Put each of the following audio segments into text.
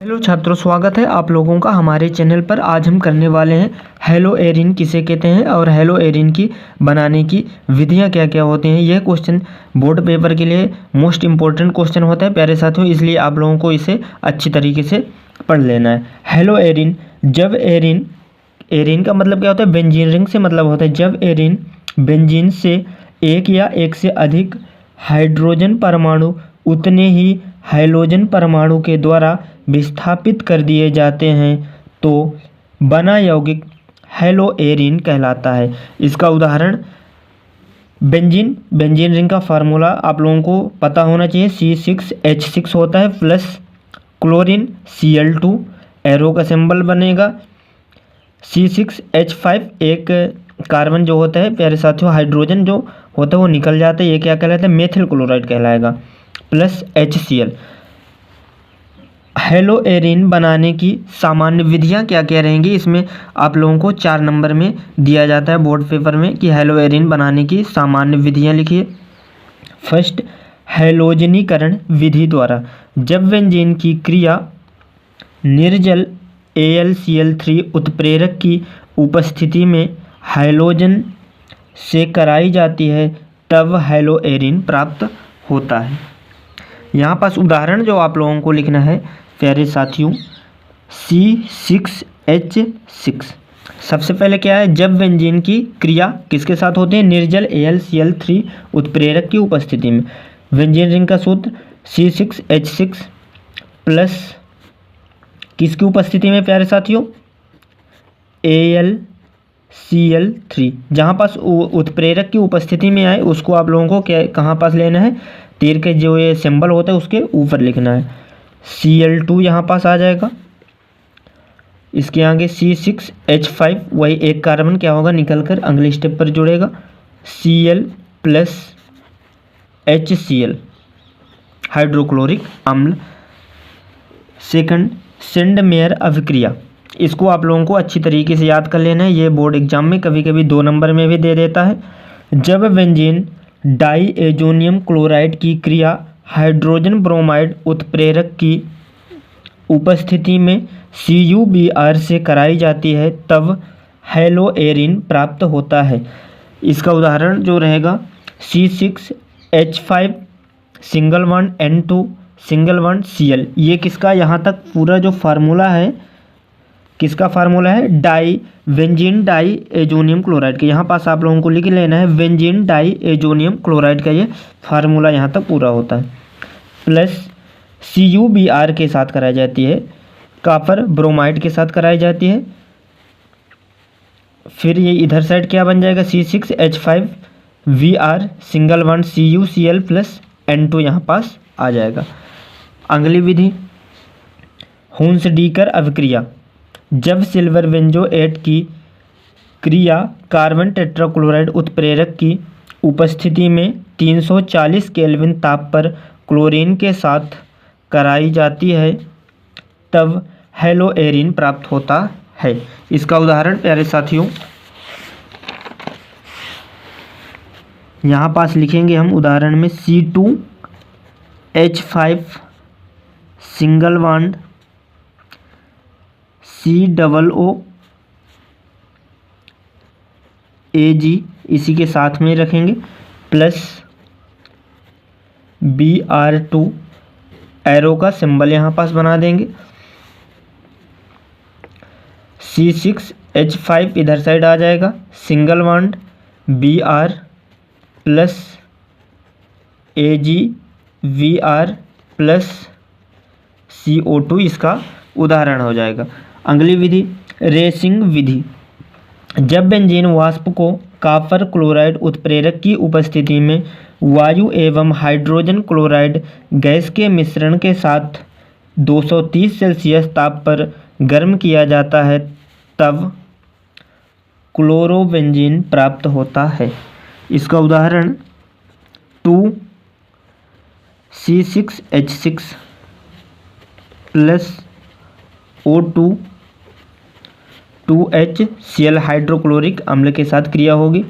Hello छात्रों, स्वागत है आप लोगों का हमारे चैनल पर। आज हम करने वाले हैं हेलो एरिन किसे कहते हैं और हेलो एरिन की बनाने की विधियां क्या क्या होती हैं। यह क्वेश्चन बोर्ड पेपर के लिए मोस्ट इम्पोर्टेंट क्वेश्चन होता है प्यारे साथियों, इसलिए आप लोगों को इसे अच्छी तरीके से पढ़ लेना है। हेलो एरिन, जब एरिन का मतलब क्या होता है? बेंजीन रिंग से मतलब होता है जब एरिन बेंजीन से एक या एक से अधिक हाइड्रोजन परमाणु उतने ही हाइड्रोजन परमाणु के द्वारा विस्थापित कर दिए जाते हैं तो बना यौगिक हेलो एरिन कहलाता है। इसका उदाहरण बेंजीन रिंग का फार्मूला आप लोगों को पता होना चाहिए। C6H6 होता है प्लस क्लोरीन Cl2, एरो का सिंबल बनेगा C6H5। एक कार्बन जो होता है प्यारे साथियों, हाइड्रोजन जो होता है वो निकल जाता है, ये क्या कहलाता है? मेथिल क्लोराइड कहलाएगा, प्लस HCl। हेलो एरिन बनाने की सामान्य विधियां क्या क्या रहेंगी, इसमें आप लोगों को 4 नंबर में दिया जाता है बोर्ड पेपर में कि हेलो एरिन बनाने की सामान्य विधियां लिखिए। फर्स्ट, हैलोजनीकरण विधि द्वारा जब बेंजीन की क्रिया निर्जल AlCl3 उत्प्रेरक की उपस्थिति में हैलोजन से कराई जाती है तब हेलो एरिन प्राप्त होता है। यहाँ पास उदाहरण जो आप लोगों को लिखना है प्यारे साथियों, C6H6। सबसे पहले क्या है? जब बेंजीन की क्रिया किसके साथ होती है? निर्जल AlCl3 उत्प्रेरक की उपस्थिति में। बेंजीन रिंग का सूत्र C6H6 प्लस किसकी उपस्थिति में प्यारे साथियों? AlCl3। जहाँ पास उत्प्रेरक की उपस्थिति में आए उसको आप लोगों को क्या कहाँ पास लेना है? तीर के जो ये सिंबल होता है उसके ऊपर लिखना है। Cl2 यहाँ पास आ जाएगा, इसके आगे C6H5, वही एक कार्बन क्या होगा? निकल कर अगले स्टेप पर जुड़ेगा, Cl प्लस HCl हाइड्रोक्लोरिक अम्ल। सेकंड, सेंडमेयर अभिक्रिया। इसको आप लोगों को अच्छी तरीके से याद कर लेना है, ये बोर्ड एग्जाम में कभी कभी 2 नंबर में भी दे देता है। जब बेंजीन डाईएजोनियम क्लोराइड की क्रिया हाइड्रोजन ब्रोमाइड उत्प्रेरक की उपस्थिति में CuBr से कराई जाती है तब हेलो एरिन प्राप्त होता है। इसका उदाहरण जो रहेगा C6H5 single bond N2 single bond Cl। ये किसका यहाँ तक पूरा जो फार्मूला है, किसका फार्मूला है? बेंजीन डाईएजोनियम क्लोराइड के। यहाँ पास आप लोगों को लिख लेना है बेंजीन डाईएजोनियम क्लोराइड का ये फार्मूला यहाँ तक पूरा होता है। प्लस CuBr के साथ कराई जाती है, कॉपर ब्रोमाइड के साथ कराई जाती है। फिर ये इधर साइड क्या बन जाएगा? C6H5Vr single bond CuCl plus N2 यहाँ पास आ जाएगा। अगली विधि हुन्स-डीकर अभिक्रिया। जब सिल्वर बेंजोएट की क्रिया कार्बन टेट्राक्लोराइड उत्प्रेरक की उपस्थिति में 340 केल्विन ताप पर क्लोरीन के साथ कराई जाती है तब हेलो एरिन प्राप्त होता है। इसका उदाहरण प्यारे साथियों यहाँ पास लिखेंगे हम उदाहरण में C2H5 सिंगल बॉन्ड COOAg इसी के साथ में रखेंगे, प्लस Br2, एरो का सिंबल यहाँ पास बना देंगे। C6H5 इधर साइड आ जाएगा, single bond Br plus AgVr plus CO2 इसका उदाहरण हो जाएगा। अगली विधि रेसिंग विधि। जब बेंजीन वाष्प को कॉपर क्लोराइड उत्प्रेरक की उपस्थिति में वायु एवं हाइड्रोजन क्लोराइड गैस के मिश्रण के साथ 230 सेल्सियस ताप पर गर्म किया जाता है तब क्लोरोबेंजीन प्राप्त होता है। इसका उदाहरण 2C6H6 plus O2 2HCl hydrochloric अम्ल के साथ क्रिया होगी,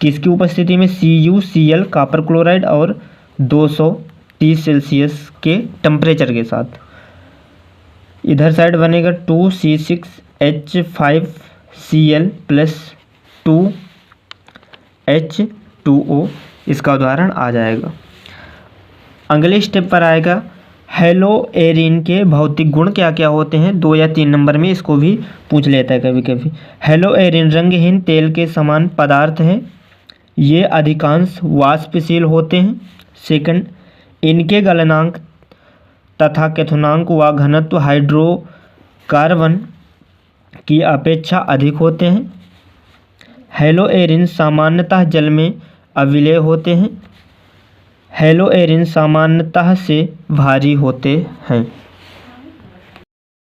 किसकी उपस्थिति में? CuCl कॉपर क्लोराइड और 230 सेल्सियस के टेम्परेचर के साथ। इधर साइड बनेगा 2C6H5Cl प्लस 2H2O, इसका उदाहरण आ जाएगा। अगले स्टेप पर आएगा हेलो एरिन के भौतिक गुण क्या क्या होते हैं, 2 या 3 नंबर में इसको भी पूछ लेता है कभी कभी। हेलो एरिन रंगहीन तेल के समान पदार्थ है, ये अधिकांश वाष्पशील होते हैं। सेकंड, इनके गलनांक तथा क्वथनांक व घनत्व हाइड्रोकार्बन की अपेक्षा अधिक होते हैं। हेलो एरिन सामान्यतः जल में अविलेय होते हैं। हेलो एरिन सामान्यतः से भारी होते हैं।